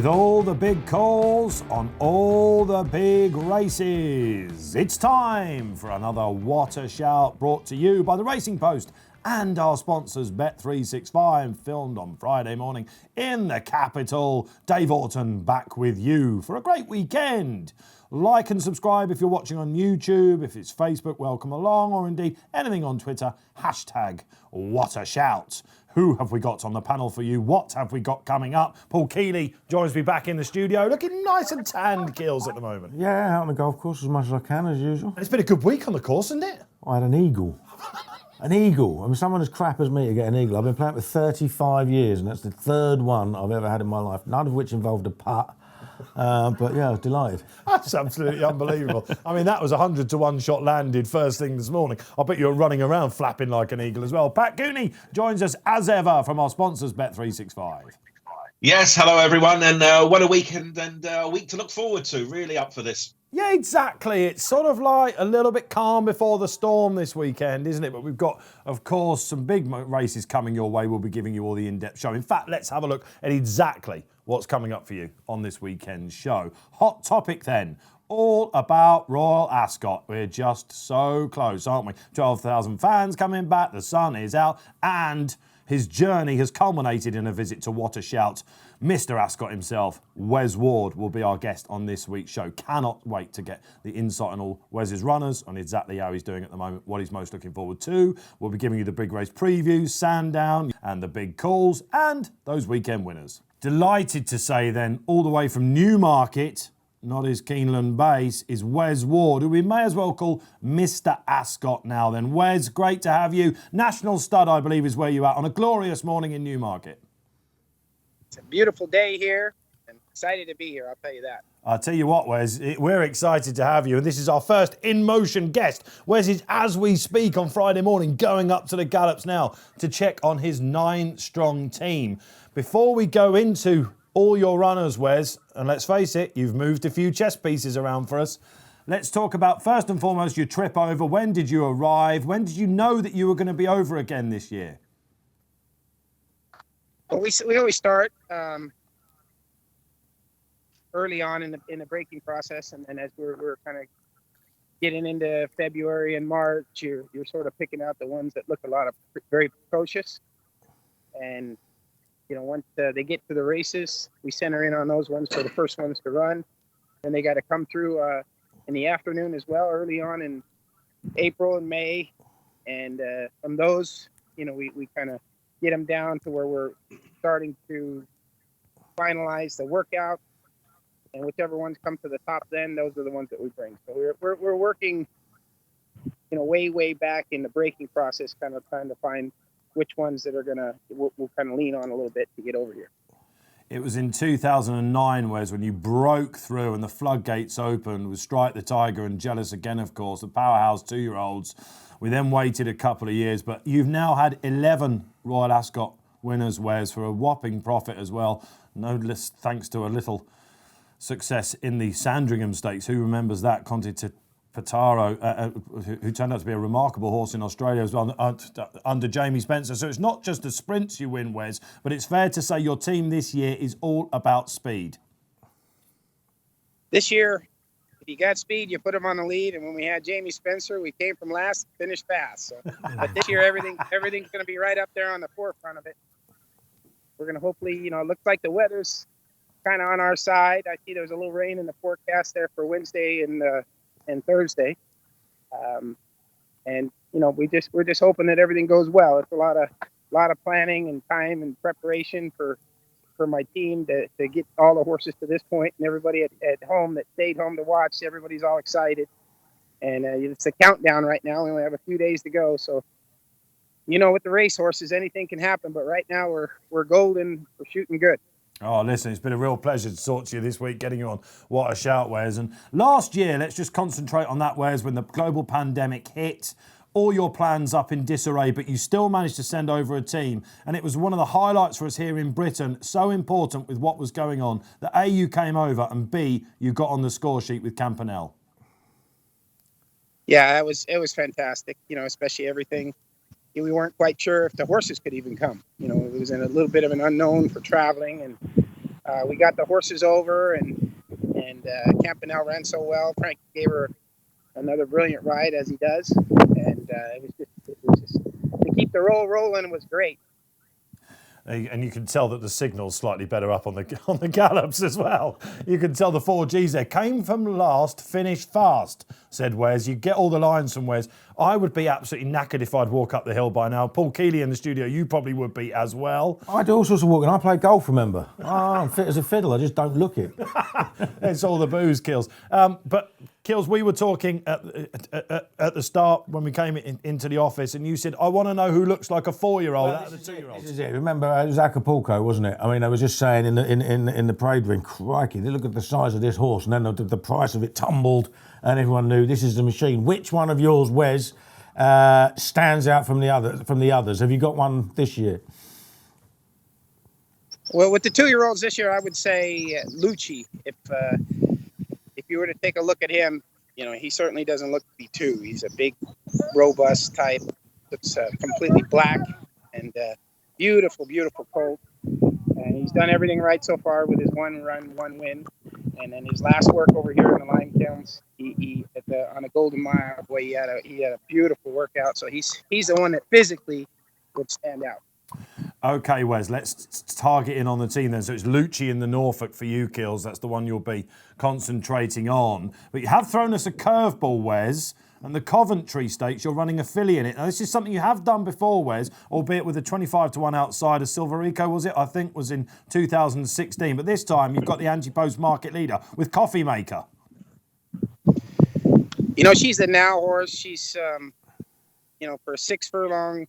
with all the big calls on all the big races. It's time for another What a Shout, brought to you by the Racing Post and our sponsors Bet365, filmed on Friday morning in the capital. Dave Orton back with you for a great weekend. Like and subscribe if you're watching on YouTube. If it's Facebook, welcome along, or indeed anything on Twitter, hashtag What a Shout. Who have we got on the panel for you? What have we got coming up? Paul Kealy joins me back in the studio, looking nice and tanned, Keels, at the moment. Yeah, out on the golf course as much as I can, as usual. It's been a good week on the course, hasn't it? I had an eagle. An eagle. I mean, someone as crap as me to get an eagle. I've been playing it for 35 years, and that's the third one I've ever had in my life, none of which involved a putt. But yeah, I was delighted. That's absolutely unbelievable. I mean, that was a 100-to-1 shot landed first thing this morning. I bet you were running around flapping like an eagle as well. Pat Cooney joins us as ever from our sponsors, Bet365. Yes, hello everyone, and what a weekend and a week to look forward to. Really up for this. Yeah, exactly. It's sort of like a little bit calm before the storm this weekend, isn't it? But we've got, of course, some big races coming your way. We'll be giving you all the in-depth show. In fact, let's have a look at exactly what's coming up for you on this weekend's show. Hot topic then, all about Royal Ascot. We're just so close, aren't we? 12,000 fans coming back, the sun is out, and his journey has culminated in a visit to What a Shout. Mr. Ascot himself, Wes Ward, will be our guest on this week's show. Cannot wait to get the insight on all Wes's runners, on exactly how he's doing at the moment, what he's most looking forward to. We'll be giving you the big race previews, Sandown, and the big calls, and those weekend winners. Delighted to say then, all the way from Newmarket, not his Keeneland base, is Wes Ward, who we may as well call Mr. Ascot now then. Wes, great to have you. National Stud, I believe, is where you're at on a glorious morning in Newmarket. It's a beautiful day here, and excited to be here, I'll tell you that. I'll tell you what, Wes, we're excited to have you, and this is our first in-motion guest. Wes is, as we speak on Friday morning, going up to the Gallops now to check on his 9-strong team. Before we go into all your runners, Wes, and let's face it, you've moved a few chess pieces around for us. Let's talk about, first and foremost, your trip over. When did you arrive? When did you know that you were going to be over again this year? Well, we always start early on in the breaking process, and then as we're kind of getting into February and March, you're sort of picking out the ones that look very precocious. And you know, once they get to the races, we center in on those ones for the first ones to run. Then they got to come through in the afternoon as well, early on in April and May. And from those, you know, we kind of get them down to where we're starting to finalize the workout. And whichever ones come to the top, then those are the ones that we bring. So we're working, you know, way back in the breaking process, kind of trying to find which ones that are we'll kind of lean on a little bit to get over here. It was in 2009, Wes, when you broke through and the floodgates opened with Strike the Tiger and Jealous Again, of course, the powerhouse 2-year-olds. We then waited a couple of years, but you've now had 11 Royal Ascot winners, Wes, for a whopping profit as well. No less thanks to a little success in the Sandringham Stakes. Who remembers that? Conte Pataro, who turned out to be a remarkable horse in Australia as well, under Jamie Spencer. So it's not just the sprints you win, Wes, but it's fair to say your team this year is all about speed. This year, if you got speed, you put them on the lead. And when we had Jamie Spencer, we came from last, finished fast. So, but this year, everything's going to be right up there on the forefront of it. We're going to hopefully, you know, it looks like the weather's kind of on our side. I see there's a little rain in the forecast there for Wednesday and Thursday. And you know, we're just hoping that everything goes well. It's a lot of planning and time and preparation for my team to get all the horses to this point, and everybody at home that stayed home to watch. Everybody's all excited, and it's a countdown right now. We only have a few days to go, so you know, with the race horses, anything can happen. But right now we're golden. We're shooting good. Oh, listen, it's been a real pleasure to talk to you this week, getting you on What a Shout, Wes. And last year, let's just concentrate on that, Wes, when the global pandemic hit, all your plans up in disarray, but you still managed to send over a team. And it was one of the highlights for us here in Britain, so important with what was going on, that A, you came over, and B, you got on the score sheet with Campanelle. Yeah, it was fantastic, you know, especially everything. We weren't quite sure if the horses could even come. You know, it was in a little bit of an unknown for traveling, and We got the horses over, and Campanelle ran so well. Frank gave her another brilliant ride, as he does, and it was just to keep the roll rolling was great. And you can tell that the signal's slightly better up on the gallops as well. You can tell the 4Gs there. Came from last, finished fast, said Wes. You get all the lines from Wes. I would be absolutely knackered if I'd walk up the hill by now. Paul Kealy in the studio, you probably would be as well. I do all sorts of walking. I play golf, remember? I'm fit as a fiddle. I just don't look it. It's all the booze, Kills. But Kills, we were talking at the start when we came into the office, and you said, I want to know who looks like a 4-year-old out of the 2-year-olds. This is it. Remember, it was Acapulco, wasn't it? I mean, I was just saying in the parade ring, crikey, look at the size of this horse, and then the price of it tumbled, and everyone knew this is the machine. Which one of yours, Wes, stands out from the others? Have you got one this year? Well, with the 2-year-olds this year, I would say Lucci. If you were to take a look at him, you know, he certainly doesn't look to be 2. He's a big, robust type. Looks completely black and beautiful, beautiful colt. And he's done everything right so far with his 1 run, 1 win. And then his last work over here in the Lime Kilns, on a Golden Mile, boy, he had a beautiful workout. So he's the one that physically would stand out. Okay, Wes, let's target in on the team then. So it's Lucci in the Norfolk for you, Kills. That's the one you'll be concentrating on. But you have thrown us a curveball, Wes, and the Coventry Stakes, you're running a filly in it. Now, this is something you have done before, Wes, albeit with a 25-1 outsider. Silverico, was it? I think was in 2016. But this time you've got the Angie Post market leader with Coffee Maker. You know, she's the now horse. She's, for a 6 furlong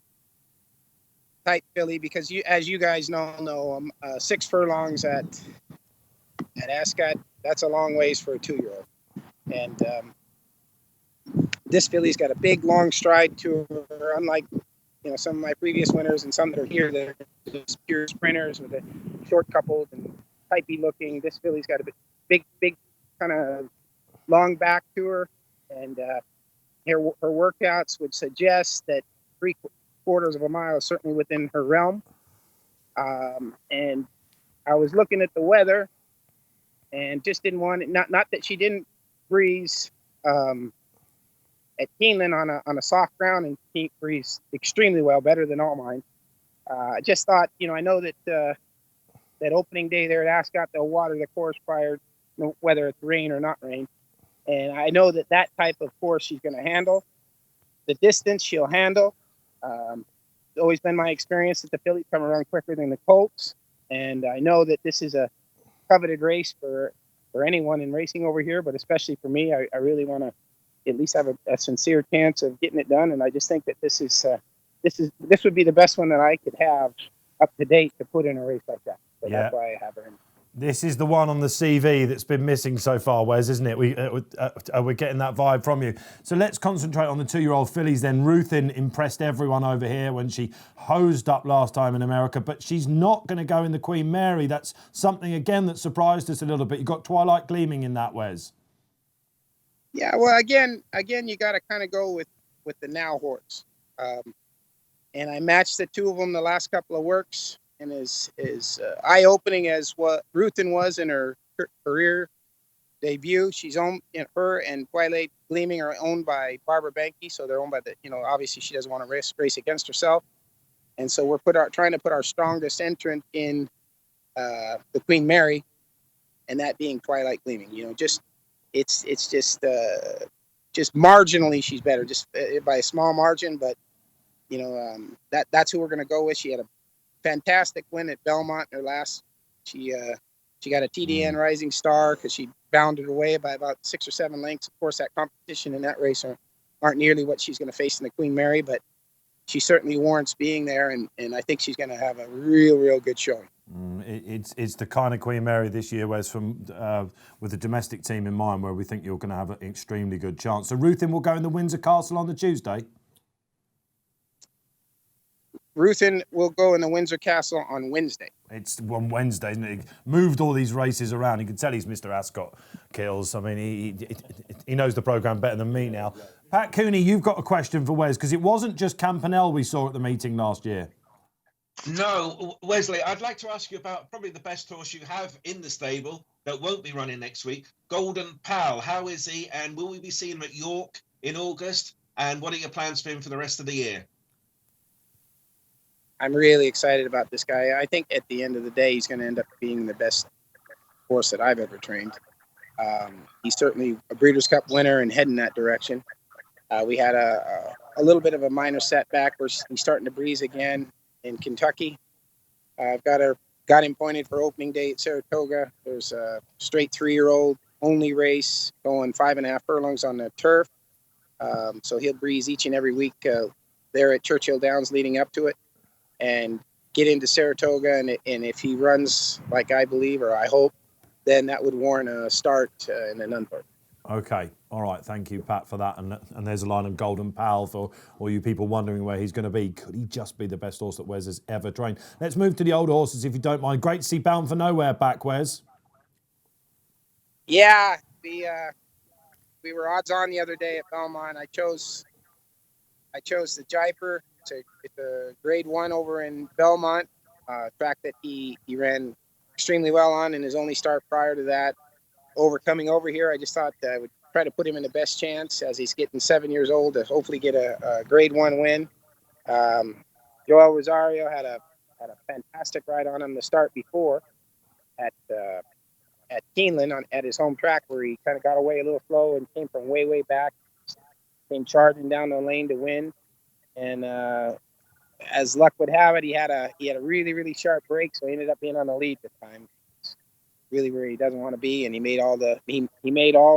type filly, because as you guys know, 6 furlongs at Ascot, that's a long ways for a 2-year-old. And this filly's got a big, long stride to her, unlike some of my previous winners and some that are here that are just pure sprinters with a short coupled and typey looking. This filly's got a big kind of long back to her, and her workouts would suggest that 3/4 of a mile is certainly within her realm. And I was looking at the weather and just didn't want it. Not that she didn't breeze at Keeneland on a soft ground, and she breezed extremely well, better than all mine. I just thought, I know that that opening day there at Ascot, they'll water the course prior, whether it's rain or not rain. And I know that type of course she's going to handle. The distance she'll handle. It's always been my experience that the fillies come around quicker than the colts, and I know that this is a coveted race for anyone in racing over here, but especially for me. I really want to at least have a sincere chance of getting it done, and I just think that this would be the best one that I could have up to date to put in a race like that. So yeah. That's why I have her in. This is the one on the CV that's been missing so far, Wes, isn't it? We're getting that vibe from you. So let's concentrate on the 2-year-old fillies then. Ruthin impressed everyone over here when she hosed up last time in America, but she's not going to go in the Queen Mary. That's something, again, that surprised us a little bit. You've got Twilight Gleaming in that, Wes. Yeah, well, again, you got to kind of go with the now horse. And I matched the 2 of them the last couple of works. And is eye-opening as what Ruthin was in her career debut. She's owned, her and Twilight Gleaming are owned by Barbara Banke, so they're owned by obviously she doesn't want to race against herself, and so we're trying to put our strongest entrant in the Queen Mary, and that being Twilight Gleaming. It's just marginally she's better, just by a small margin, but that's who we're going to go with. She had a fantastic win at Belmont in her last. She got a TDN Rising Star because she bounded away by about 6 or 7 lengths. Of course, that competition in that race aren't nearly what she's going to face in the Queen Mary, but she certainly warrants being there, and I think she's going to have a real good showing. It's the kind of Queen Mary this year, Wes, with the domestic team in mind, where we think you're going to have an extremely good chance. So Ruthin will go in the Windsor Castle on the Tuesday. Ruthin will go in the Windsor Castle on Wednesday. It's on Wednesday, isn't it? He moved all these races around. You can tell he's Mr. Ascot, Kills. I mean, he knows the programme better than me now. Pat Cooney, you've got a question for Wes, because it wasn't just Campanelle we saw at the meeting last year. No, Wesley, I'd like to ask you about probably the best horse you have in the stable that won't be running next week, Golden Pal. How is he, and will we be seeing him at York in August? And what are your plans for him for the rest of the year? I'm really excited about this guy. I think at the end of the day, he's going to end up being the best horse that I've ever trained. He's certainly a Breeders' Cup winner and heading that direction. We had a little bit of a minor setback where he's starting to breeze again in Kentucky. I've got him pointed for opening day at Saratoga. There's a straight 3-year-old only race going 5.5 furlongs on the turf. So he'll breeze each and every week there at Churchill Downs leading up to it and get into Saratoga. And if he runs like I believe, or I hope, then that would warrant a start in an unpart. Okay, all right, thank you, Pat, for that. And there's a line of Golden Pal for all you people wondering where he's going to be. Could he just be the best horse that Wes has ever trained? Let's move to the older horses, if you don't mind. Great to see Bound for Nowhere back, Wes. Yeah, we were odds on the other day at Belmont. I chose the Jiper. It's a grade 1 over in Belmont. Track that he ran extremely well on in his only start prior to that. Coming over here, I just thought I would try to put him in the best chance as he's getting 7 years old to hopefully get a grade 1 win. Joel Rosario had a fantastic ride on him the start before at Keeneland at his home track, where he kind of got away a little slow and came from way back, came charging down the lane to win. And as luck would have it, he had a really sharp break, so he ended up being on the lead this time. Really where he doesn't want to be, and he made all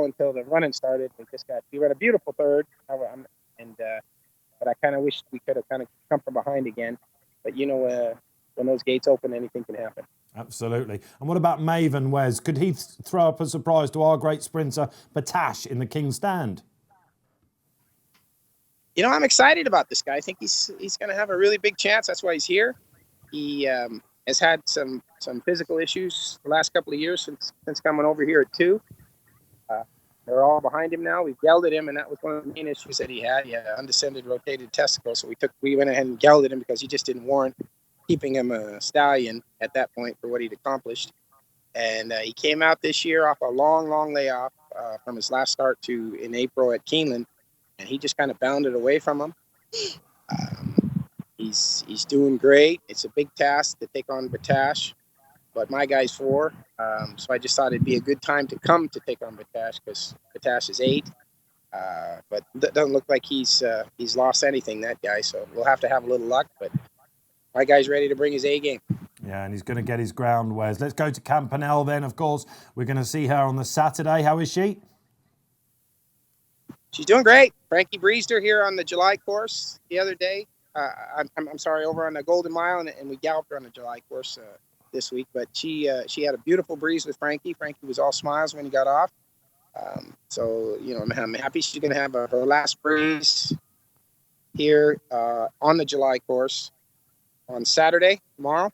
until the running started. He ran a beautiful third, but I kind of wish we could have kind of come from behind again. But when those gates open, anything can happen. Absolutely. And what about Maven, Wes? Could he throw up a surprise to our great sprinter Batash in the King's Stand? I'm excited about this guy. I think he's going to have a really big chance. That's why he's here. He has had some physical issues the last couple of years since coming over here at 2. They're all behind him now. We've gelded him, and that was one of the main issues that he had. He had an undescended rotated testicle, so we went ahead and gelded him because he just didn't warrant keeping him a stallion at that point for what he'd accomplished. And he came out this year off a long layoff from his last start in April at Keeneland, and he just kind of bounded away from him. He's doing great. It's a big task to take on Batash, but my guy's 4. So I just thought it'd be a good time to come to take on Batash because Batash is 8. But it doesn't look like he's lost anything, that guy. So we'll have to have a little luck. But my guy's ready to bring his A game. Yeah, and he's going to get his ground, Wes. Let's go to Campanelle then, of course. We're going to see her on the Saturday. How is she? She's doing great. Frankie breezed her here on the July course the other day. I'm sorry, over on the Golden Mile, and we galloped her on the July course this week. But she had a beautiful breeze with Frankie. Frankie was all smiles when he got off. So I'm happy she's going to have her last breeze here on the July course on Saturday, tomorrow.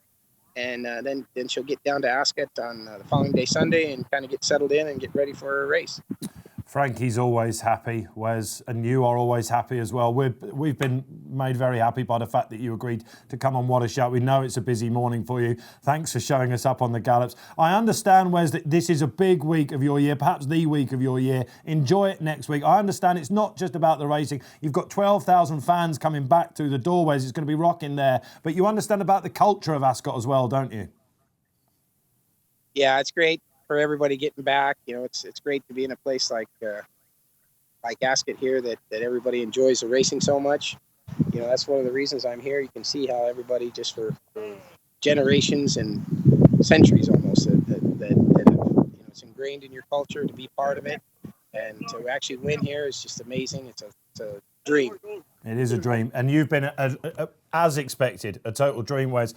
And then she'll get down to Ascot on the following day, Sunday, and kind of get settled in and get ready for her race. Frankie's always happy, Wes, and you are always happy as well. We've been made very happy by the fact that you agreed to come on What a Shout. We know it's a busy morning for you. Thanks for showing us up on the gallops. I understand, Wes, that this is a big week of your year, perhaps the week of your year. Enjoy it next week. I understand it's not just about the racing. You've got 12,000 fans coming back through the doorways. It's going to be rocking there. But you understand about the culture of Ascot as well, don't you? Yeah, it's great for everybody getting back. It's great to be in a place like Ascot here that everybody enjoys the racing so much. That's one of the reasons I'm here. You can see how everybody, just for generations and centuries almost, that it's ingrained in your culture to be part of it, and to actually win here is just amazing. It's a dream. It is a dream, and you've been as expected, a total dream, Wes.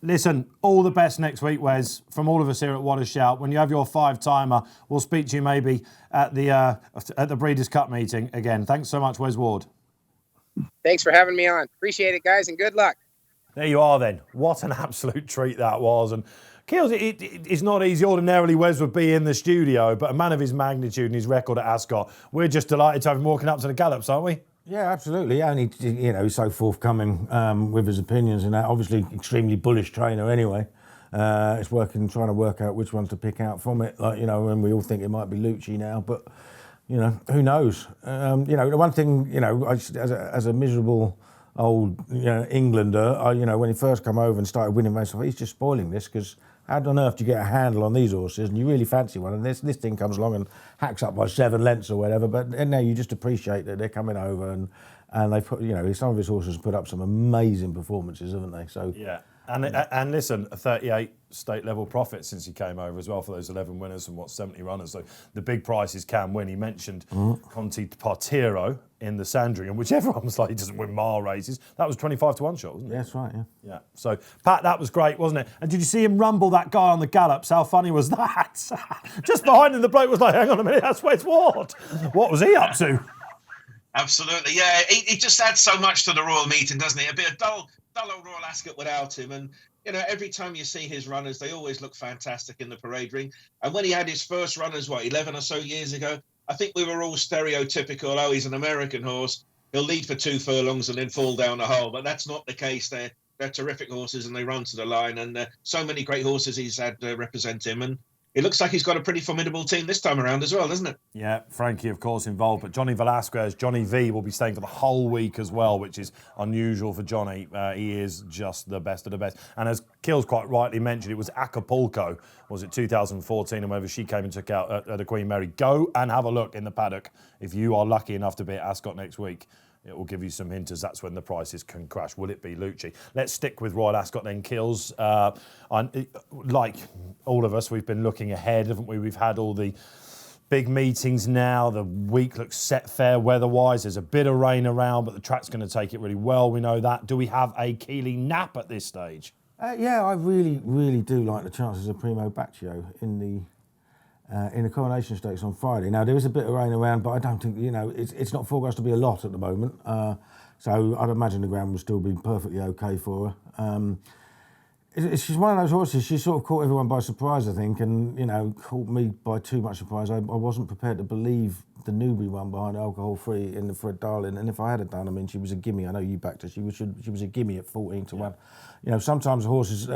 Listen, all the best next week, Wes, from all of us here at What a Shout. When you have your 5-timer, we'll speak to you maybe at the Breeders' Cup meeting again. Thanks so much, Wes Ward. Thanks for having me on. Appreciate it, guys, and good luck. There you are then. What an absolute treat that was. And Keels, it's not easy. Ordinarily, Wes would be in the studio, but a man of his magnitude and his record at Ascot, we're just delighted to have him walking up to the gallops, aren't we? Yeah, absolutely. Only, he's so forthcoming with his opinions and that. Obviously, extremely bullish trainer anyway. It's trying to work out which ones to pick out from it. And we all think it might be Lucci now, but who knows? The one thing, as a miserable old Englander, when he first come over and started winning races, I thought, he's just spoiling this, because how on earth do you get a handle on these horses? And you really fancy one, and this thing comes along and hacks up by 7 lengths or whatever. But now you just appreciate that they're coming over, and they put, some of his horses put up some amazing performances, haven't they? So yeah. And listen, a 38 state level profit since he came over as well for those 11 winners and 70 runners. So the big prizes can win. He mentioned Conti Partiro in the Sandringham, which everyone was like, he doesn't win mile races. That was 25 to 1 shot, wasn't it? Yeah, that's right, yeah. Yeah. So, Pat, that was great, wasn't it? And did you see him rumble that guy on the gallops? How funny was that? Just behind him, the bloke was like, hang on a minute, that's Wes Ward. What was he up to? Absolutely, yeah. He just adds so much to the Royal meeting, doesn't he? It'd be a dull old Royal Ascot without him. And, every time you see his runners, they always look fantastic in the parade ring. And when he had his first runners, 11 or so years ago, I think we were all stereotypical, oh, he's an American horse. He'll lead for 2 furlongs and then fall down the hole. But that's not the case. They're terrific horses and they run to the line. And so many great horses he's had represent him. And it looks like he's got a pretty formidable team this time around as well, doesn't it? Yeah, Frankie, of course, involved. But Johnny Velasquez, Johnny V, will be staying for the whole week as well, which is unusual for Johnny. He is just the best of the best. And as Kills quite rightly mentioned, it was Acapulco, was it 2014, and whenever she came and took out the Queen Mary. Go and have a look in the paddock if you are lucky enough to be at Ascot next week. It will give you some hints, as that's when the prices can crash. Will it be Lucci? Let's stick with Royal Ascot then, Kills. Like all of us, we've been looking ahead, haven't we? We've had all the big meetings now. The week looks set fair weather-wise. There's a bit of rain around, but the track's going to take it really well. We know that. Do we have a Kealy nap at this stage? Yeah, I really, really do like the chances of Primo Baccio in the Coronation Stakes on Friday. Now, there is a bit of rain around, but I don't think, it's not forecast to be a lot at the moment. So I'd imagine the ground will still be perfectly okay for her. She's one of those horses, she sort of caught everyone by surprise, I think, and, caught me by too much surprise. I wasn't prepared to believe the Newbury one behind Alcohol Free in the Fred Darling, and if I had done, she was a gimme. I know you backed her. She was a gimme at 14 to 1. Sometimes a horse's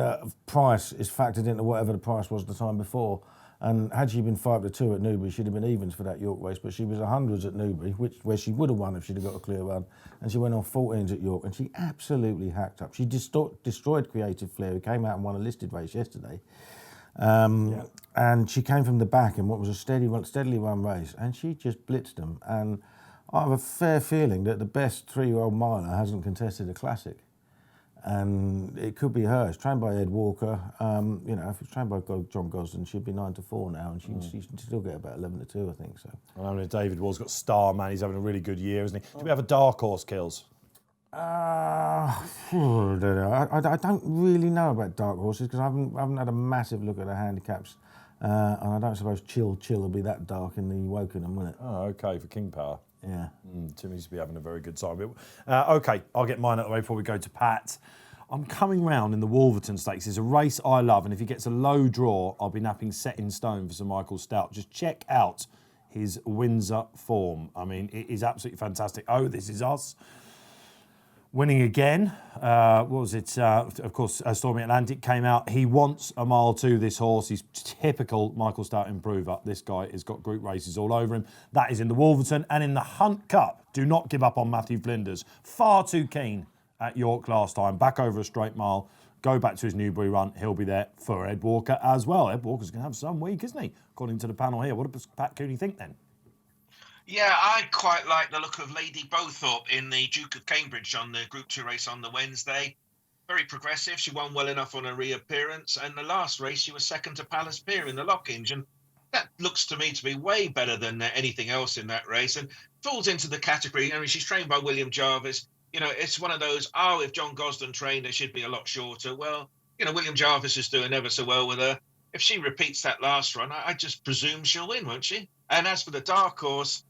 price is factored into whatever the price was the time before. And had she been 5 to 2 at Newbury, she'd have been evens for that York race. But she was 100s at Newbury, where she would have won if she'd have got a clear run. And she went on 14s at York, and she absolutely hacked up. She destroyed Creative Flair, who came out and won a listed race yesterday. And she came from the back in what was a steadily run race, and she just blitzed them. And I have a fair feeling that the best 3-year-old miler hasn't contested a classic. And it could be her. It's trained by Ed Walker. If it's trained by John Gosden, she'd be 9 to 4 now, and she'd still get about 11 to 2, I think. So. I mean, David Wall's got Starman. He's having a really good year, isn't he? Do we have a dark horse, Kills? I don't really know about dark horses because I haven't had a massive look at the handicaps, and I don't suppose Chill will be that dark in the Wokingham, will it? Oh, okay, for King Power. Yeah. Tim needs to be having a very good time. Okay, I'll get mine out of the way before we go to Pat. I'm coming round in the Wolverton Stakes. It's a race I love, and if he gets a low draw, I'll be napping Set in Stone for Sir Michael Stout. Just check out his Windsor form. I mean, it is absolutely fantastic. Oh, this is us. Winning again. What was it? Of course, Stormy Atlantic came out. He wants a mile 2, this horse. He's typical Michael Stout improver. This guy has got group races all over him. That is in the Wolverton. And in the Hunt Cup, do not give up on Matthew Flinders. Far too keen at York last time. Back over a straight mile. Go back to his Newbury run. He'll be there for Ed Walker as well. Ed Walker's going to have some week, isn't he? According to the panel here. What does Pat Cooney think then? Yeah, I quite like the look of Lady Bowthorpe in the Duke of Cambridge on the Group 2 race on the Wednesday. Very progressive. She won well enough on her reappearance. And the last race, she was second to Palace Pier in the Lockhinge. And that looks to me to be way better than anything else in that race. And falls into the category. She's trained by William Jarvis. It's one of those, if John Gosden trained, it should be a lot shorter. Well, William Jarvis is doing ever so well with her. If she repeats that last run, I just presume she'll win, won't she? And as for the dark horse,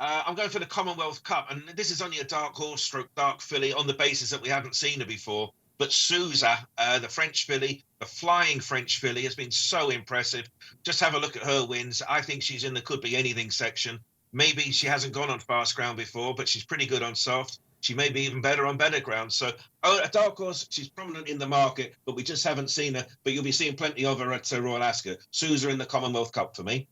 I'm going for the Commonwealth Cup, and this is only a dark horse stroke dark filly on the basis that we haven't seen her before. But Souza, the French filly, the flying French filly, has been so impressive. Just have a look at her wins. I think she's in the could be anything section. Maybe she hasn't gone on fast ground before, but she's pretty good on soft. She may be even better on better ground. So, a dark horse, she's prominent in the market, but we just haven't seen her. But you'll be seeing plenty of her at Royal Ascot. Sousa in the Commonwealth Cup for me.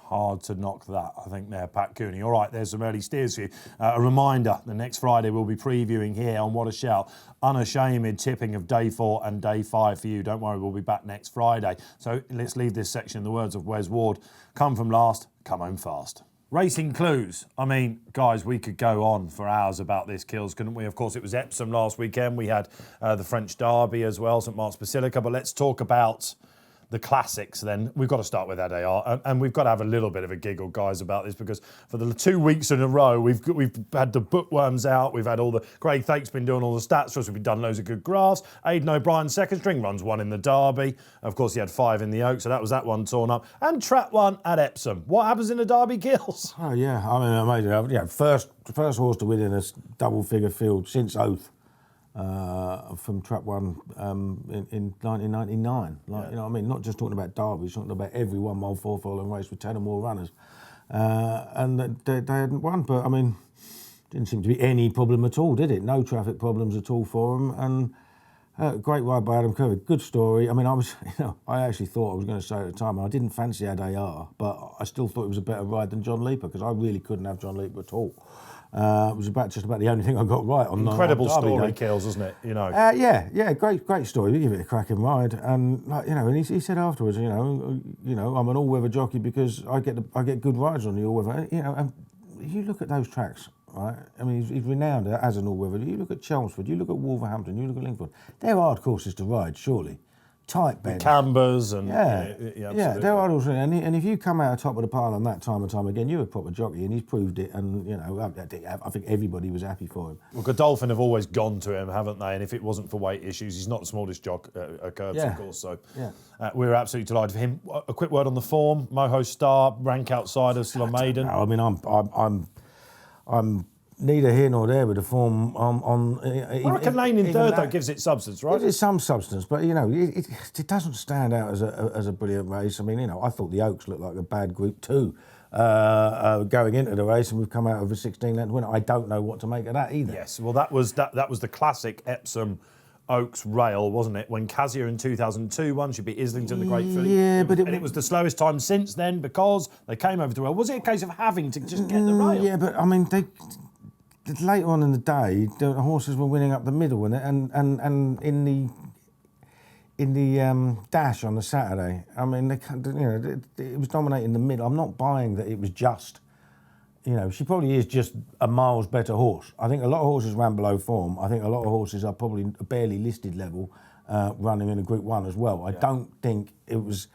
Hard to knock that, I think, there, Pat Cooney. All right, there's some early steers for you. A reminder, the next Friday we'll be previewing here on What a Shout, unashamed tipping of day 4 and day 5 for you. Don't worry, we'll be back next Friday. So let's leave this section in the words of Wes Ward. Come from last, come home fast. Racing clues. I mean, guys, we could go on for hours about this, Kills, couldn't we? Of course, it was Epsom last weekend. We had the French Derby as well, St Mark's Basilica. But let's talk about the classics then. We've got to start with Adayar, and we've got to have a little bit of a giggle, guys, about this, because for the 2 weeks in a row, we've had the bookworms out, we've had all the... Craig Thake's been doing all the stats for us, we've done loads of good graphs. Aidan O'Brien, second string, runs 1 in the Derby. Of course, he had 5 in the Oak, so that was that one torn up. And trap 1 at Epsom. What happens in the Derby, Kills? Oh, yeah, I mean, amazing. Yeah, first horse to win in a double-figure field since Oath. From Trap 1 in 1999. You know what I mean? Not just talking about Derby, talking about every 1 mile 4 furlong race with 10 or more runners. And they hadn't won, but I mean, didn't seem to be any problem at all, did it? No traffic problems at all for them. And great ride by Adam Kirby. Good story. I mean, I actually thought I was going to say at the time, I didn't fancy Adayar, but I still thought it was a better ride than John Leaper, because I really couldn't have John Leaper at all. It was just about the only thing I got right on. Incredible on Derby story, day. Kills, isn't it? You know. Yeah, great story. We give it a cracking ride, and and he said afterwards, I'm an all-weather jockey because I get good rides on the all-weather. And you look at those tracks, right? I mean, he's renowned as an all-weather. You look at Chelmsford, you look at Wolverhampton, you look at Lingford. They're hard courses to ride, surely. Tight bend. Cambers and... Yeah, they're hard horses. And if you come out top of the pile on that time and time again, you're a proper jockey, and he's proved it, and, I think everybody was happy for him. Well, Godolphin have always gone to him, haven't they? And if it wasn't for weight issues, he's not the smallest jock at Curbs, of course. So we're absolutely delighted for him. A quick word on the form. Moho Star, rank outside of still a maiden. I mean, I'm neither here nor there with the form on. I reckon Lane in third, though, gives it substance, right? Gives it some substance, but, it doesn't stand out as a brilliant race. I mean, I thought the Oaks looked like a bad Group 2 going into the race, and we've come out of a 16-length winner. I don't know what to make of that either. Yes, well, that was the classic Epsom Oaks rail, wasn't it? When Kazia in 2002 won, she beat Islington, the great filly. Yeah, but it was the slowest time since then because they came over to rail. Was it a case of having to just get the rail? Yeah, but I mean, later on in the day, the horses were winning up the middle, and in the dash on the Saturday, I mean, it was dominating the middle. I'm not buying that it was just, she probably is just a miles better horse. I think a lot of horses ran below form. I think a lot of horses are probably a barely listed level running in a Group 1 as well. I don't think it was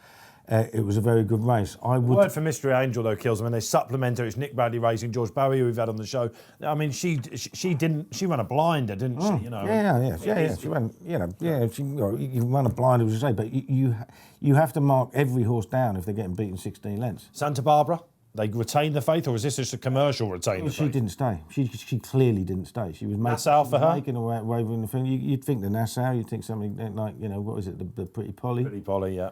a very good race. Word for Mystery Angel, though, Kills. I mean, they supplement her. It's Nick Bradley Racing, George Bowie, who we've had on the show. I mean, she ran a blinder, didn't she? Yeah. She ran, you run a blinder, as you say, but you have to mark every horse down if they're getting beaten 16 lengths. Santa Barbara, they retained the faith, or is this just a commercial retain the faith? She didn't stay. She clearly didn't stay. She was Nassau for her? making a way in the thing. You'd think the Nassau, you'd think something like, what is it, the Pretty Polly? Pretty Polly, yeah.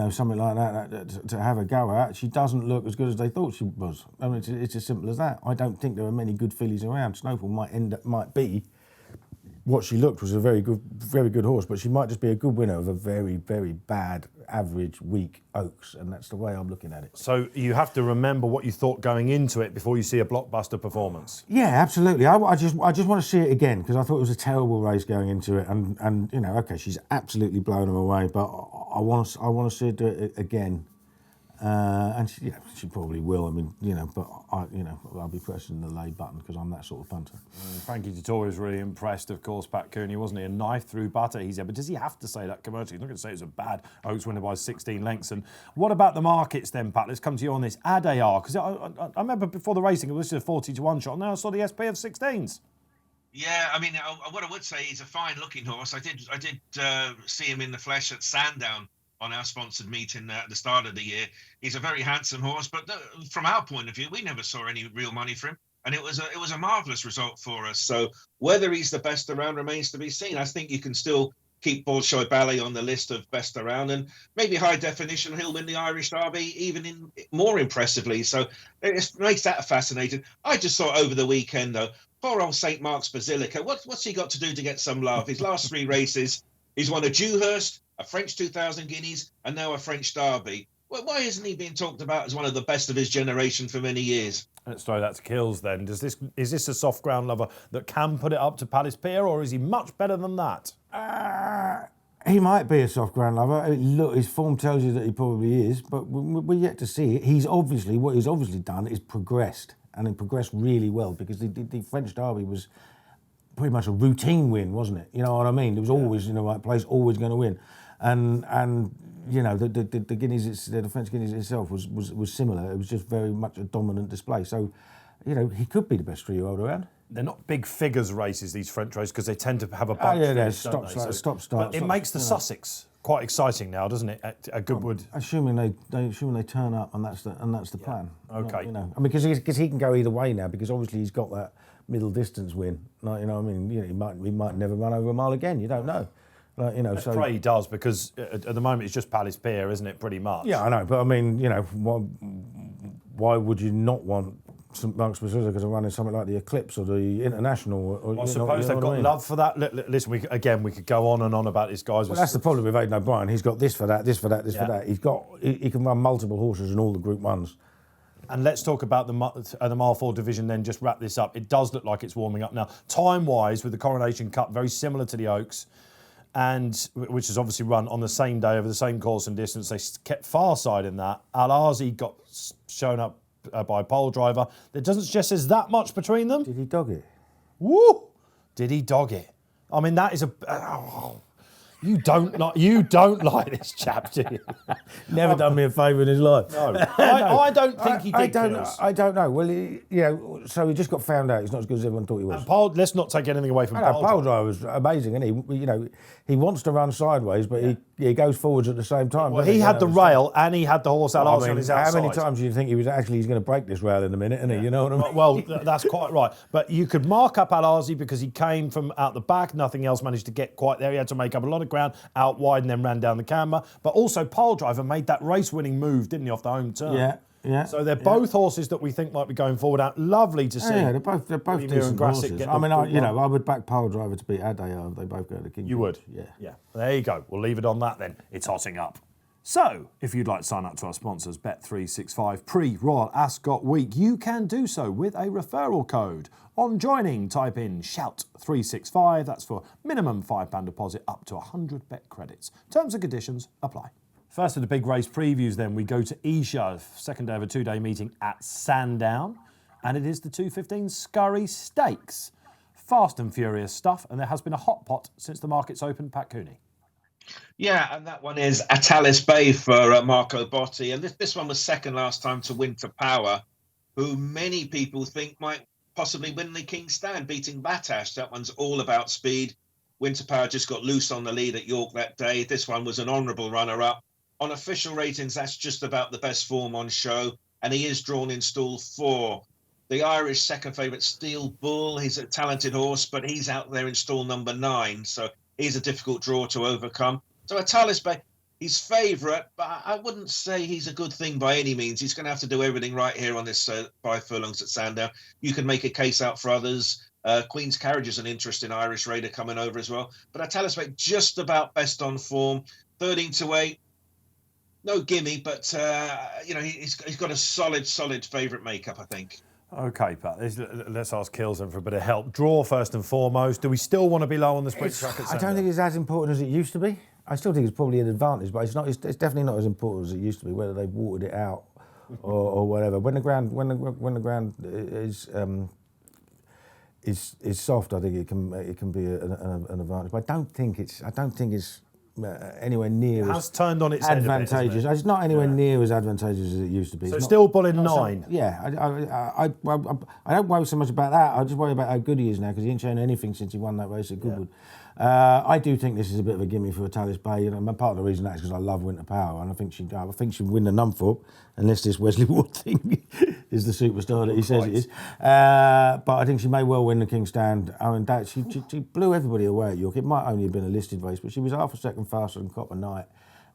Something like that to have a go at. She doesn't look as good as they thought she was. I mean, it's as simple as that. I don't think there are many good fillies around. Snowfall might be what she looked was a very good horse, but she might just be a good winner of a very, very bad, average, weak Oaks, and that's the way I'm looking at it. So you have to remember what you thought going into it before you see a blockbuster performance. Yeah, absolutely. I just want to see it again, because I thought it was a terrible race going into it, and okay, she's absolutely blown them away, but I want to see her do it again. And she probably will. I mean, but I'll be pressing the lay button because I'm that sort of punter. Frankie Dettori was really impressed, of course. Pat Cooney, wasn't he? A knife through butter, he said. But does he have to say that commercially? He's not going to say it was a bad Oaks winner by 16 lengths. And what about the markets then, Pat? Let's come to you on this. Adayar, because I remember before the racing, it was just a 40-1 shot. Now I saw the SP of 16s. Yeah, I mean, what I would say, he's a fine-looking horse. I did see him in the flesh at Sandown on our sponsored meeting at the start of the year. He's a very handsome horse, but from our point of view, we never saw any real money for him, and it was a marvellous result for us. So whether he's the best around remains to be seen. I think you can still keep Bolshoi Ballet on the list of best around, and maybe high definition, he'll win the Irish Derby even more impressively. So it makes that fascinating. I just saw over the weekend, though, poor old St. Mark's Basilica. What's he got to do to get some love? His last 3 races, he's won a Dewhurst, a French 2,000 guineas, and now a French Derby. Well, why isn't he being talked about as one of the best of his generation for many years? Let's throw that to Kills then. Is this a soft ground lover that can put it up to Palace Pier, or is he much better than that? He might be a soft ground lover. Look, his form tells you that he probably is, but we're yet to see it. What he's obviously done is progressed, and he progressed really well, because the French Derby was pretty much a routine win, wasn't it? You know what I mean? It was always in the right place, always going to win, and you know, the Guineas, the French Guineas itself was similar. It was just very much a dominant display. So, you know, he could be the best 3-year-old around. They're not big figures races, these French races, because they tend to have a bunch. Stop, start. But it makes the Sussex quite exciting now, doesn't it? At Goodwood. Assuming they turn up, and that's the plan. Okay. You know, I mean, because he can go either way now, because obviously he's got that middle distance win. Like, you know, what I mean, you know, he might never run over a mile again. You don't know. Like, you know, I pray he does, because at the moment it's just Palace Pier, isn't it? Pretty much. Yeah, I know, but I mean, you know, why would you not want St. Mark's Basilica to run in something like the Eclipse or the International? Or, I suppose they've got love for that. Listen, we could go on and on about this guys. Well, that's the problem with Aidan O'Brien. He's got this for that, this for that, this for that. He can run multiple horses in all the Group 1s. And let's talk about the Mile 4 division then, just wrap this up. It does look like it's warming up now. Time-wise, with the Coronation Cup, very similar to the Oaks, and which is obviously run on the same day over the same course and distance. They kept far side in that. Al-Azi got shown up by a pole driver. That doesn't suggest there's that much between them. Did he dog it? Woo! Did he dog it? I mean, that is a... You don't like this chap, do you? Never done me a favour in his life. No. I don't think he did. I don't know. Well, so he just got found out. He's not as good as everyone thought he was. And Paul, let's not take anything away from Paul. Paul driver was amazing, isn't he? You know, he wants to run sideways, but he goes forwards at the same time. Well, he had the rail and he had the horse out on his outside. How many times do you think he's going to break this rail in a minute, isn't he? You know what I mean? Well, that's quite right. But you could mark up Al-Azi because he came from out the back. Nothing else managed to get quite there. He had to make up a lot of ground out wide and then ran down the camera. But also, Pole Driver made that race-winning move, didn't he, off the home turn? Yeah. So they're both horses that we think might be going forward out. Lovely to see. Yeah, they're both decent horses. I mean, I would back Pole Driver to beat Adair if they both go to the King. You would? Yeah. There you go. We'll leave it on that then. It's hotting up. So, if you'd like to sign up to our sponsors, Bet365 pre-Royal Ascot week, you can do so with a referral code. On joining, type in SHOUT365. That's for minimum £5 deposit up to 100 bet credits. Terms and conditions apply. First of the big race previews then, we go to Esher, second day of a 2-day meeting at Sandown, and it is the 2:15 Scurry Stakes. Fast and furious stuff, and there has been a hot pot since the markets opened. Pat Cooney. Yeah, and that one is Atalis Bay for Marco Botti, and this one was second last time to Winter Power, who many people think might possibly win the King's Stand, beating Batash. That one's all about speed. Winter Power just got loose on the lead at York that day. This one was an honourable runner-up. On official ratings, that's just about the best form on show, and he is drawn in stall 4. The Irish second favourite, Steel Bull, he's a talented horse, but he's out there in stall number 9, so he's a difficult draw to overcome. So Atalis Bay, he's favourite, but I wouldn't say he's a good thing by any means. He's going to have to do everything right here on this 5 furlongs at Sandown. You can make a case out for others. Queen's Carriage is an interesting Irish raider coming over as well. But Atalis Bay, just about best on form, 13-8. No gimme, but he's got a solid favourite makeup, I think. Okay, Pat, let's ask Kills then for a bit of help. Draw first and foremost. Do we still want to be low on the split track at Sandown? I don't think it's as important as it used to be. I still think it's probably an advantage, but it's not. It's definitely not as important as it used to be. Whether they've watered it out or whatever. When the ground is soft, I think it can be an advantage. But I don't think it's anywhere near as turned on its advantageous. It's not anywhere near as advantageous as it used to be. So it's still pulling 9. I don't worry so much about that. I just worry about how good he is now, because he ain't shown anything since he won that race at Goodwood. I do think this is a bit of a gimme for Talis Bay. Part of the reason that is because I love Winter Power, and I think she'll win the Numthorpe, unless this Wesley Ward thing is the superstar that he says it is. But I think she may well win the King's Stand. I mean, she blew everybody away at York. It might only have been a listed race, but she was half a second faster than Copper Knight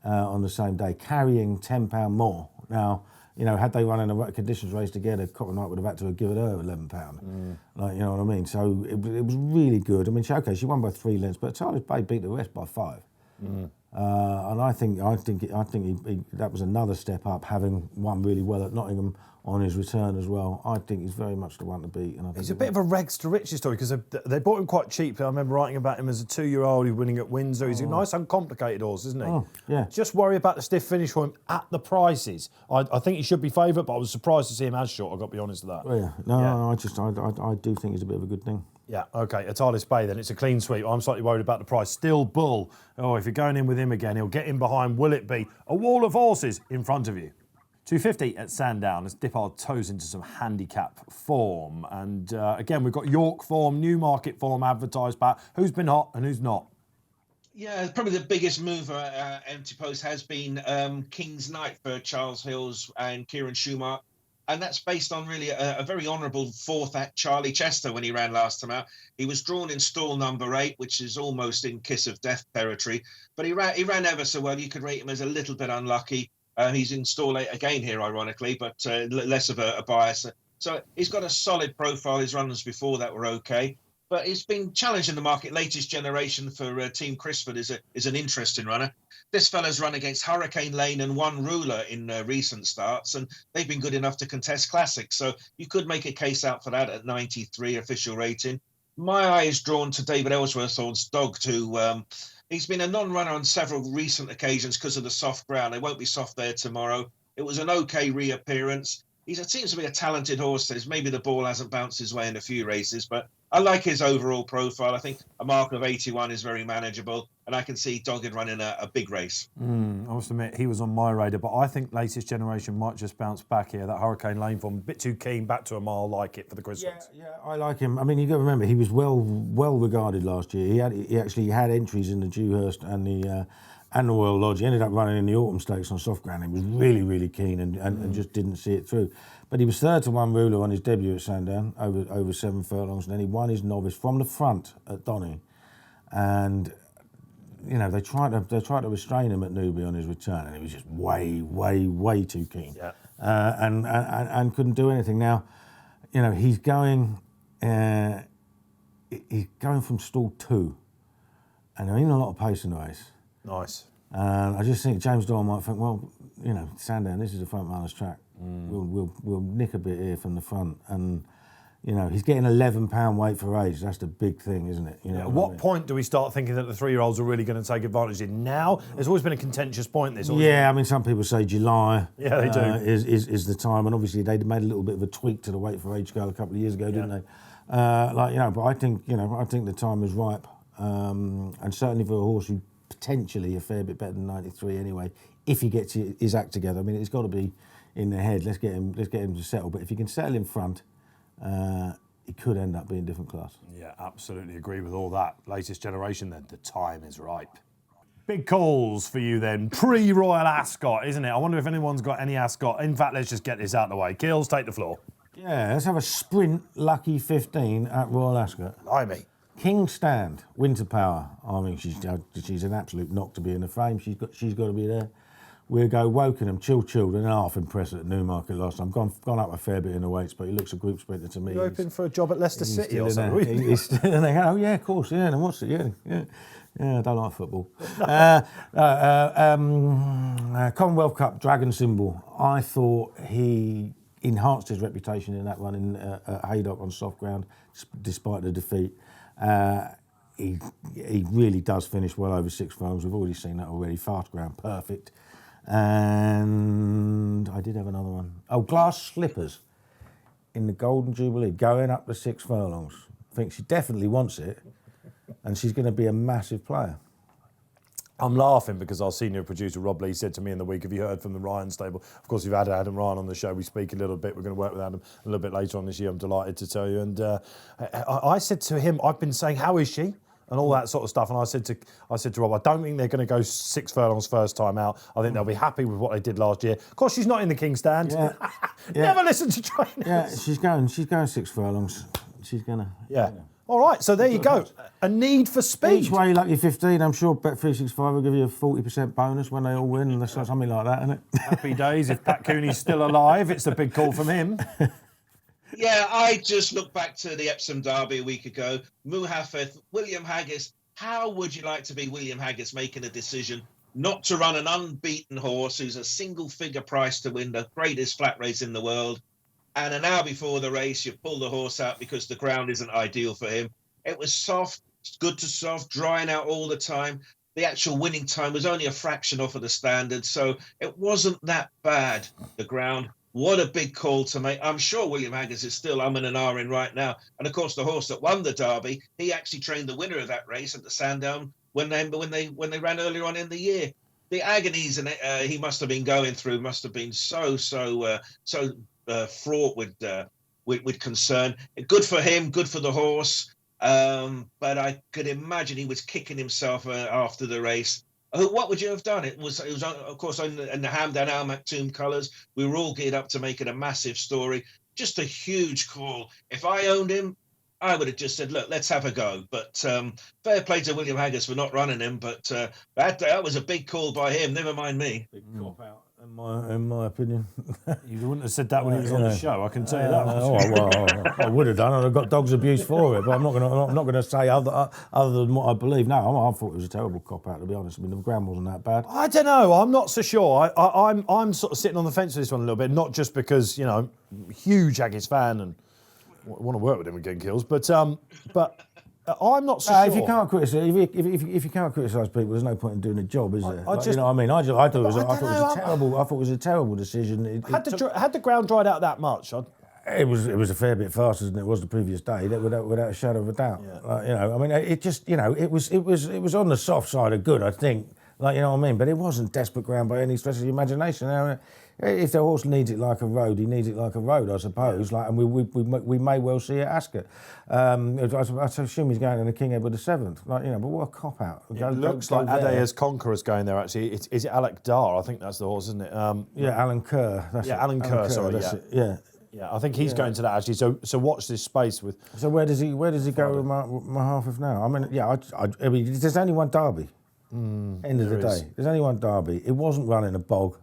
on the same day, carrying £10 more. Now, had they run in a conditions race together, Copper Knight would have had to have given her £11. You know what I mean? So it was really good. I mean, she won by 3 lengths, but Talis Bay beat the rest by 5. And I think that was another step up, having won really well at Nottingham on his return as well. I think he's very much the one to beat. And I think he's a bit of a rags to riches story, because they bought him quite cheaply. I remember writing about him as a 2-year-old. He's winning at Windsor. He's a nice, uncomplicated horse, isn't he? Oh, yeah. Just worry about the stiff finish for him at the prices. I think he should be favourite, but I was surprised to see him as short. I've got to be honest with that. Oh, yeah. No, I do think he's a bit of a good thing. Yeah, OK. At Talis Bay, then, it's a clean sweep. I'm slightly worried about the price. Still Bull. Oh, if you're going in with him again, he'll get in behind. Will it be a wall of horses in front of you? 250 at Sandown. Let's dip our toes into some handicap form. And again, we've got York form, Newmarket form advertised, Pat. Who's been hot and who's not? Yeah, probably the biggest mover empty post has been King's Knight for Charles Hills and Kieran Schumacher. And that's based on really a very honourable fourth at Charlie Chester when he ran last time out. He was drawn in stall number 8, which is almost in kiss of death territory. But he ran ever so well. You could rate him as a little bit unlucky. He's in stall 8 again here, ironically, but less of a bias. So he's got a solid profile. His runners before that were okay. But he's been challenged in the market. Latest generation for Team Crisford is an interesting runner. This fella's run against Hurricane Lane and One Ruler in recent starts, and they've been good enough to contest classics. So you could make a case out for that at 93 official rating. My eye is drawn to David Ellsworth's dog, he's been a non-runner on several recent occasions because of the soft ground. They won't be soft there tomorrow. It was an okay reappearance. He seems to be a talented horse. Maybe the ball hasn't bounced his way in a few races, but I like his overall profile. I think a mark of 81 is very manageable, and I can see Dogged running a big race. I must admit, he was on my radar, but I think latest generation might just bounce back here. That Hurricane Lane form, a bit too keen, back to a mile, like it for the Christmas. Yeah, I like him. I mean, you've got to remember, he was well regarded last year. He actually had entries in the Dewhurst and the Royal Lodge. He ended up running in the Autumn Stakes on soft ground. He was really, really keen and just didn't see it through. But he was third to One Ruler on his debut at Sandown, over 7 furlongs, and then he won his novice from the front at Donny. And they tried to restrain him at Newbury on his return, and he was just way too keen. Yeah. And couldn't do anything. Now, he's going from stall 2, and there ain't a lot of pace in the race. Nice. And I just think James Doyle might think, well, Sandown, this is a front runner's track. We'll nick a bit here from the front, and he's getting £11 weight for age. That's the big thing, isn't it? At what point do we start thinking that the 3-year-olds are really going to take advantage of it? Now, there's always been a contentious point. I mean, some people say July. Yeah, they do. Is the time, and obviously they made a little bit of a tweak to the weight for age scale a couple of years ago, didn't they? But I think the time is ripe, and certainly for a horse who potentially a fair bit better than 93 anyway, if he gets his act together. I mean, it's got to be in the head. Let's get him to settle. But if he can settle in front, he could end up being different class. Yeah, absolutely agree with all that. Latest generation, then, the time is ripe. Big calls for you then. Pre-Royal Ascot, isn't it? I wonder if anyone's got any Ascot. In fact, let's just get this out of the way. Kills, take the floor. Yeah, let's have a sprint lucky 15 at Royal Ascot. Blimey. King's Stand, Winter Power. I mean, she's an absolute knock to be in the frame. She's got to be there. We'll go Wokenham, chilled, and half impressed at Newmarket last time. Gone up a fair bit in the weights, but he looks a group sprinter to me. You hoping for a job at Leicester City or something? He's still in there. Oh yeah, of course. Yeah, and what's it? Yeah. I don't like football. Commonwealth Cup Dragon Symbol. I thought he enhanced his reputation in that run at Haydock on soft ground, despite the defeat. He really does finish well over 6 furlongs. We've already seen that already. Fast ground, perfect. And I did have another one. Oh, Glass Slippers in the Golden Jubilee, going up to 6 furlongs. I think she definitely wants it, and she's going to be a massive player. I'm laughing because our senior producer, Rob Lee, said to me in the week, have you heard from the Ryan stable? Of course, we've had Adam Ryan on the show. We speak a little bit. We're going to work with Adam a little bit later on this year, I'm delighted to tell you. And I said to him, I've been saying, how is she? and all that sort of stuff. And I said to Rob, I don't think they're going to go 6 furlongs first time out. I think they'll be happy with what they did last year. Of course, she's not in the King's Stand. Yeah. Never listen to trainers. Yeah, she's going 6 furlongs. She's going to. Yeah. All right, so there you go. A need for speed. Each way, like you're 15, I'm sure Bet365 will give you a 40% bonus when they all win, and something like that, isn't it? Happy days. If Pat Cooney's still alive, it's a big call from him. Yeah, I just looked back to the Epsom Derby a week ago. Muhafeth, William Haggis. How would you like to be William Haggis making a decision not to run an unbeaten horse who's a single-figure price to win the greatest flat race in the world? And an hour before the race, you pull the horse out because the ground isn't ideal for him. It was soft, good to soft, drying out all the time. The actual winning time was only a fraction off of the standard, so it wasn't that bad, the ground. What a big call to make. I'm sure William Haggis is still umming and ahhing right now. And, of course, the horse that won the Derby, he actually trained the winner of that race at the Sandown when they ran earlier on in the year. The agonies he must have been going through must have been so fraught with concern. Good for him, good for the horse. But I could imagine he was kicking himself after the race. What would you have done? It was of course in the Hamdan Al Maktoum colours. We were all geared up to make it a massive story. Just a huge call. If I owned him, I would have just said, look, let's have a go. But fair play to William Haggis for not running him. But that was a big call by him. Never mind me. Big cop out, in my opinion. You wouldn't have said that when he was on the show. I can tell you that. Well, I would have done. I'd have got dog's abuse for it. But I'm not going to say other than what I believe. No, I thought it was a terrible cop out. To be honest, I mean the ground wasn't that bad. I don't know. I'm not so sure. I'm sort of sitting on the fence with this one a little bit. Not just because huge Haggis fan and want to work with him again, Kills, but I'm not so sure. If you can't criticise, if you can't criticise people, there's no point in doing a job, is there? You know what I mean? I thought it was a terrible decision. Had the ground dried out that much? It was a fair bit faster than it was the previous day, without a shadow of a doubt. Yeah. I mean, it just, it was on the soft side of good, I think. Like, you know what I mean? But it wasn't desperate ground by any stretch of the imagination. If the horse needs it like a road, he needs it like a road, I suppose. Like, and we may well see it at Ascot. I assume he's going in the King Edward VII. Like, but what a cop out. It looks like Adair's Conqueror's going there. Actually, is it Alec Dar? I think that's the horse, isn't it? Alan Kerr. Alan Kerr. Sorry, that's it. Yeah. Yeah, I think he's going to that actually. So watch this space with. So where does he go with my half of now? I mean, there's only one Derby. End of the day, there's only one Derby. It wasn't run in a bog,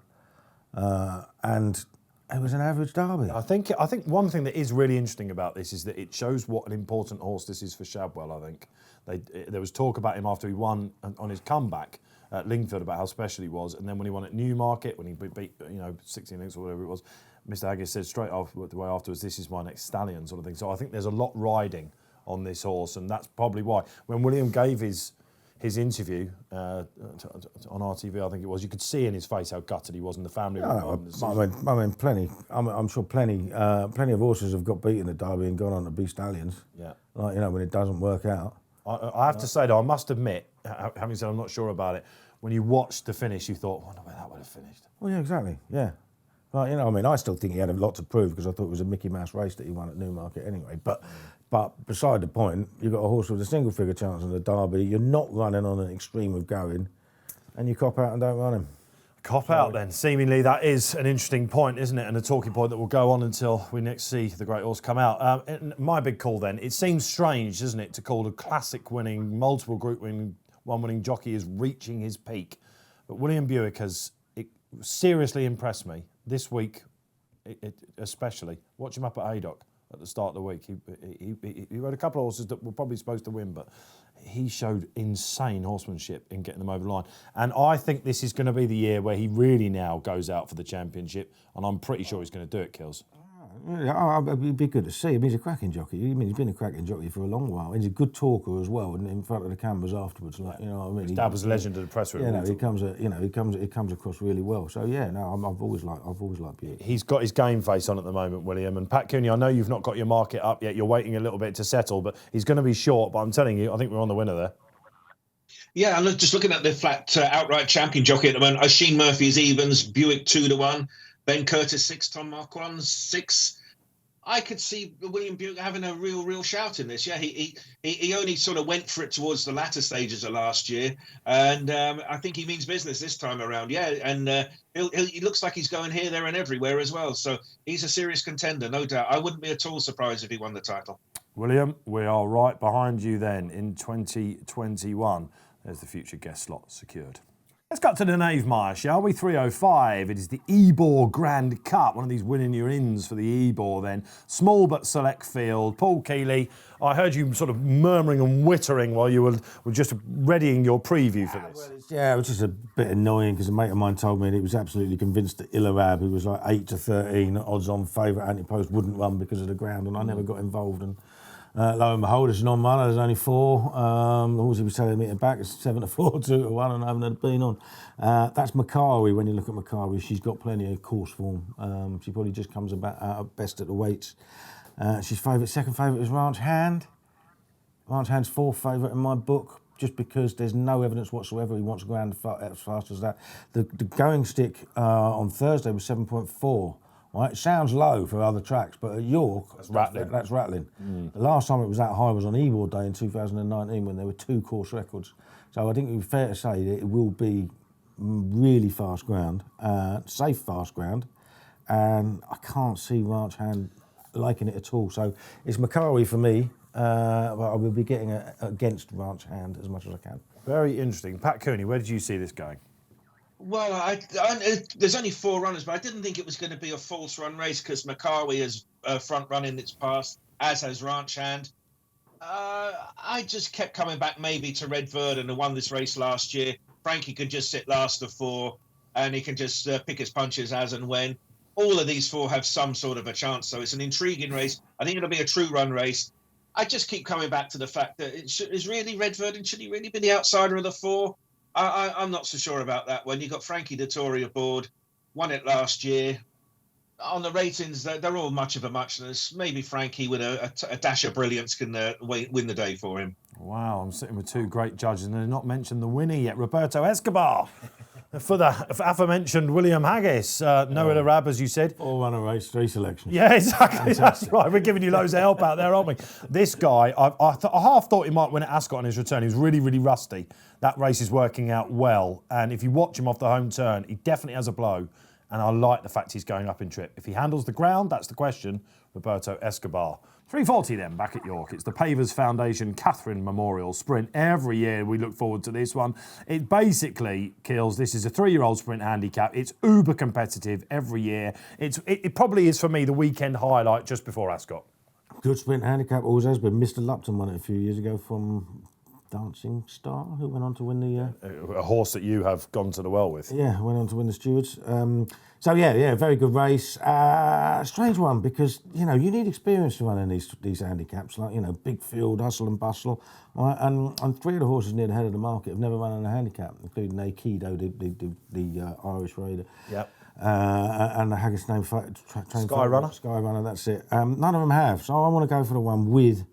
and it was an average Derby. I think one thing that is really interesting about this is that it shows what an important horse this is for Shadwell. I think there was talk about him after he won on his comeback at Lingfield about how special he was, and then when he won at Newmarket, when he beat 16 lengths or whatever it was, Mr. Haggis said straight off the way afterwards, "This is my next stallion," sort of thing. So I think there's a lot riding on this horse, and that's probably why when William gave his interview on RTV, I think it was, you could see in his face how gutted he was in the family. I mean, plenty. I'm sure plenty of horses have got beaten at Derby and gone on to be stallions. Yeah. Like, when it doesn't work out. I have to say though, I must admit, having said I'm not sure about it, when you watched the finish, you thought, I wonder where that would have finished. Well, yeah, exactly. Yeah. Like, I still think he had a lot to prove because I thought it was a Mickey Mouse race that he won at Newmarket anyway. But beside the point, you've got a horse with a single figure chance in the Derby. You're not running on an extreme of going, and you cop out and don't run him. Cop out then. Seemingly that is an interesting point, isn't it? And a talking point that will go on until we next see the great horse come out. My big call then, it seems strange, doesn't it, to call a classic winning, multiple group winning, one winning jockey is reaching his peak. But William Buick has seriously impressed me this week, especially. Watch him up at Haydock at the start of the week. He rode a couple of horses that were probably supposed to win, but he showed insane horsemanship in getting them over the line. And I think this is going to be the year where he really now goes out for the championship, and I'm pretty sure he's going to do it, Kills. It'd be good to see him. He's a cracking jockey. He's been a cracking jockey for a long while. He's a good talker as well, and in front of the cameras afterwards. Like, you know what I mean? His dad was a legend of the press room. He comes across really well. So yeah, I've always liked Buick. He's got his game face on at the moment, William. And Pat Cooney, I know you've not got your market up yet. You're waiting a little bit to settle, but he's going to be short. But I'm telling you, I think we're on the winner there. Yeah, I'm just looking at the flat outright champion jockey at the moment. Oisin Murphy's evens, Buick 2-1. Ben Curtis 6, Tom Marquand 6. I could see William Buick having a real shout in this. Yeah, he only sort of went for it towards the latter stages of last year, and I think he means business this time around. Yeah, and he looks like he's going here, there, and everywhere as well. So he's a serious contender, no doubt. I wouldn't be at all surprised if he won the title. William, we are right behind you then in 2021. There's the future guest slot secured. Let's cut to the Knavemire, shall we? 3:05. It is the Ebor Grand Cup, one of these winning your ins for the Ebor then. Small but select field. Paul Kealy, I heard you sort of murmuring and whittering while you were just readying your preview for this. Yeah, it was just a bit annoying because a mate of mine told me that he was absolutely convinced that Ilarab, who was like 8-13, odds-on favourite anti-post, wouldn't run because of the ground, and I never got involved. And lo and behold, it's non-runner. There's only 4. The horse he was telling me to back is 7-4, 2-1, and I haven't had been on. That's Macari. When you look at Macari, she's got plenty of course form. She probably just comes about out at best at the weights. She's favourite. Second favourite is Ranch Hand. Ranch Hand's 4th favourite in my book, just because there's no evidence whatsoever he wants to go around as fast as that. The going stick on Thursday was 7.4. Right, it sounds low for other tracks, but at York, that's rattling. The last time it was that high was on Ebor Day in 2019 when there were 2 course records. So I think it would be fair to say that it will be really fast ground, safe fast ground, and I can't see Ranch Hand liking it at all. So it's Macari for me, but I will be getting against Ranch Hand as much as I can. Very interesting. Pat Cooney, where did you see this going? Well, there's only 4 runners, but I didn't think it was going to be a false run race because Macari is front run in its past, as has Ranch Hand. I just kept coming back maybe to Red Verdon, who won this race last year. Frankie could just sit last of 4, and he can just pick his punches as and when. All of these 4 have some sort of a chance, so it's an intriguing race. I think it'll be a true run race. I just keep coming back to the fact that is really Red Verdon, should he really be the outsider of the 4? I'm not so sure about that one. You've got Frankie Dettori aboard, won it last year. On the ratings, they're all much of a muchness. Maybe Frankie with a dash of brilliance can win the day for him. Wow, I'm sitting with 2 great judges and they've not mentioned the winner yet, Roberto Escobar. For the aforementioned William Haggis, Noah Arab, as you said. 4-runner race, 3 selections. Yeah, exactly. That's right. We're giving you loads of help out there, aren't we? This guy, I half thought he might win at Ascot on his return. He was really rusty. That race is working out well. And if you watch him off the home turn, he definitely has a blow. And I like the fact he's going up in trip. If he handles the ground, that's the question. Roberto Escobar. 3:40 then, back at York. It's the Pavers Foundation Catherine Memorial Sprint. Every year we look forward to this one. It basically kills. This is a 3-year-old sprint handicap. It's uber competitive every year. It probably is for me the weekend highlight just before Ascot. Good sprint handicap, always has been. Mr. Lupton won it a few years ago from Dancing Star, who went on to win the... A horse that you have gone to the well with. Yeah, went on to win the Stewards. So very good race. Strange one because, you need experience to run in these handicaps, like, big field, hustle and bustle. Right? And 3 of the horses near the head of the market have never run in a handicap, including Aikido, the Irish Raider. Yep. And the Haggis name... Sky Runner. Sky Runner, that's it. None of them have. So I want to go for the one with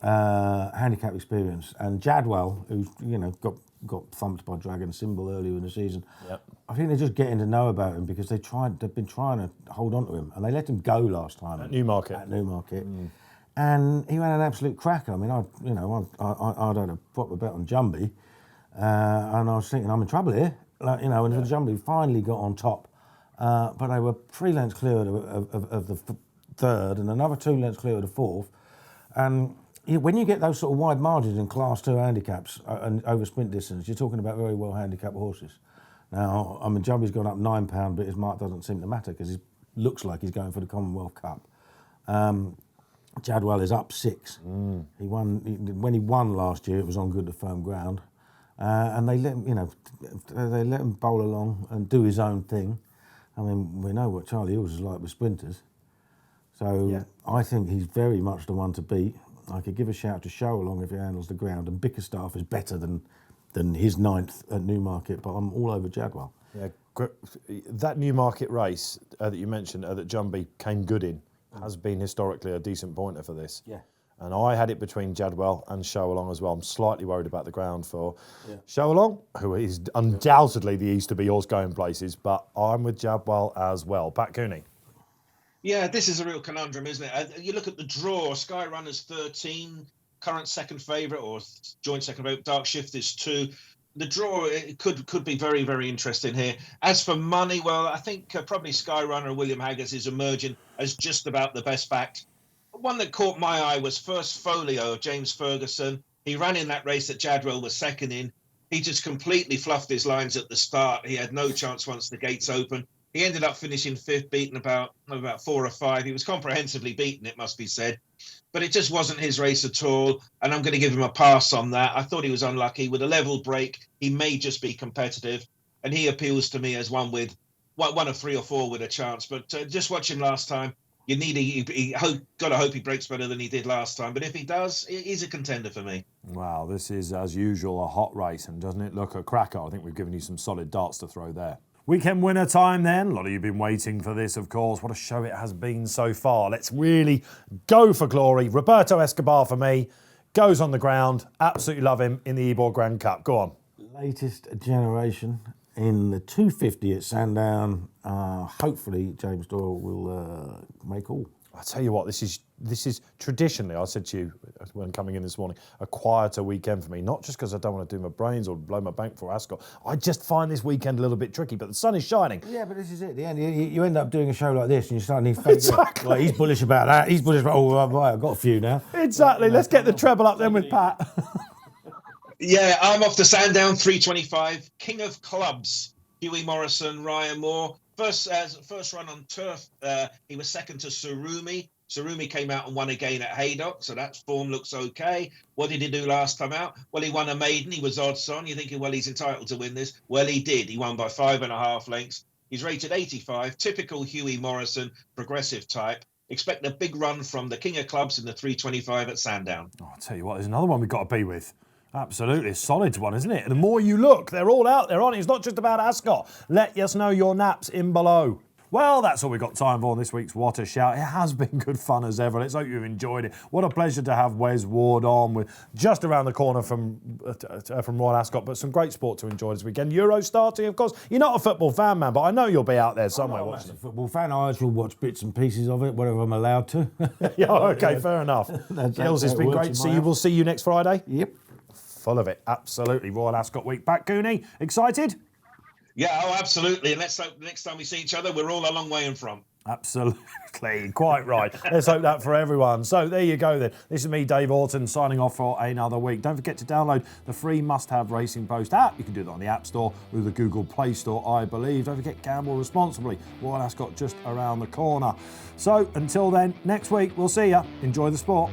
handicap experience. And Jadwell, who's, got thumped by Dragon Symbol earlier in the season. Yep. I think they're just getting to know about him because they've been trying to hold on to him, and they let him go last time at Newmarket. And he ran an absolute cracker. I mean, I'd had a proper bet on Jumbie, and I was thinking I'm in trouble here. And the Jumbie finally got on top, but they were 3 lengths clear of the 3rd and another 2 lengths clear of the 4th, and when you get those sort of wide margins in Class 2 handicaps and over sprint distance, you're talking about very well handicapped horses. Now, I mean, Jumbie's gone up £9, but his mark doesn't seem to matter because he looks like he's going for the Commonwealth Cup. Jadwell is up 6. He won when he won last year. It was on good to firm ground, and they let him bowl along and do his own thing. I mean, we know what Charlie Hills is like with sprinters, so I think he's very much the one to beat. I could give a shout to Show Along if he handles the ground, and Bickerstaff is better than his 9th at Newmarket, but I'm all over Jadwell. Yeah, that Newmarket race that you mentioned that Jumbie came good in has been historically a decent pointer for this. Yeah. And I had it between Jadwell and Show Along as well. I'm slightly worried about the ground for Show Along, who is undoubtedly the Easter Be Yours going places, but I'm with Jadwell as well. Pat Cooney. Yeah, this is a real conundrum, isn't it? You look at the draw, Sky Runner's 13, current second favourite or joint second favourite, Dark Shift is 2. The draw it could be very, very interesting here. As for money, well, I think probably Sky Runner William Haggis is emerging as just about the best backed. One that caught my eye was First Folio of James Ferguson. He ran in that race that Jadwell was second in. He just completely fluffed his lines at the start. He had no chance once the gates opened. He ended up finishing 5th, beaten about 4 or 5. He was comprehensively beaten, it must be said. But it just wasn't his race at all, and I'm going to give him a pass on that. I thought he was unlucky. With a level break, he may just be competitive, and he appeals to me as one of 3 or 4 with a chance. But just watch him last time. Got to hope he breaks better than he did last time. But if he does, he's a contender for me. Wow, this is, as usual, a hot race, and doesn't it look a cracker? I think we've given you some solid darts to throw there. Weekend winner time then. A lot of you have been waiting for this, of course. What a show it has been so far. Let's really go for glory. Roberto Escobar for me. Goes on the ground. Absolutely love him in the Ebor Grand Cup. Go on. Latest generation in the 250 at Sandown. Hopefully James Doyle will make all. I tell you what, this is traditionally, I said to you when coming in this morning, a quieter weekend for me. Not just because I don't want to do my brains or blow my bank for Ascot. I just find this weekend a little bit tricky, but the sun is shining. Yeah, but this is it. The end. You end up doing a show like this and you suddenly think, Exactly. Like, he's bullish about that. He's bullish about, oh, right, I've got a few now. Exactly. Let's get the treble up then with Pat. Yeah, I'm off to Sandown, 325. King of Clubs, Huey Morrison, Ryan Moore. First run on turf, he was second to Surumi. Surumi came out and won again at Haydock, so that form looks okay. What did he do last time out? Well, he won a maiden. He was odds on. You're thinking, well, he's entitled to win this. Well, he did. He won by 5.5 lengths. He's rated 85. Typical Huey Morrison, progressive type. Expect a big run from the King of Clubs in the 325 at Sandown. Oh, I'll tell you what, there's another one we've got to be with. Absolutely, a solid one, isn't it? And the more you look, they're all out there, aren't it? It's not just about Ascot. Let us know your naps in below. Well, that's all we've got time for on this week's What a Shout. It has been good fun as ever. Let's hope you've enjoyed it. What a pleasure to have Wes Ward on. We're just around the corner from Royal Ascot, but some great sport to enjoy this weekend. Euro starting, of course. You're not a football fan, man, but I know you'll be out there somewhere watching it. Football fan. I will watch bits and pieces of it, whatever I'm allowed to. Yeah, okay, fair enough. Gills, it's been great to see you. We'll see you next Friday. Yep. Full of it, absolutely. Royal Ascot week. Pat Cooney, excited? Yeah, oh, absolutely. And let's hope the next time we see each other, we're all a long way in front. Absolutely, quite right. Let's hope that for everyone. So there you go then. This is me, Dave Orton, signing off for another week. Don't forget to download the free must-have Racing Post app. You can do that on the App Store or the Google Play Store, I believe. Don't forget Gamble Responsibly. Royal Ascot just around the corner. So until then, next week, we'll see you. Enjoy the sport.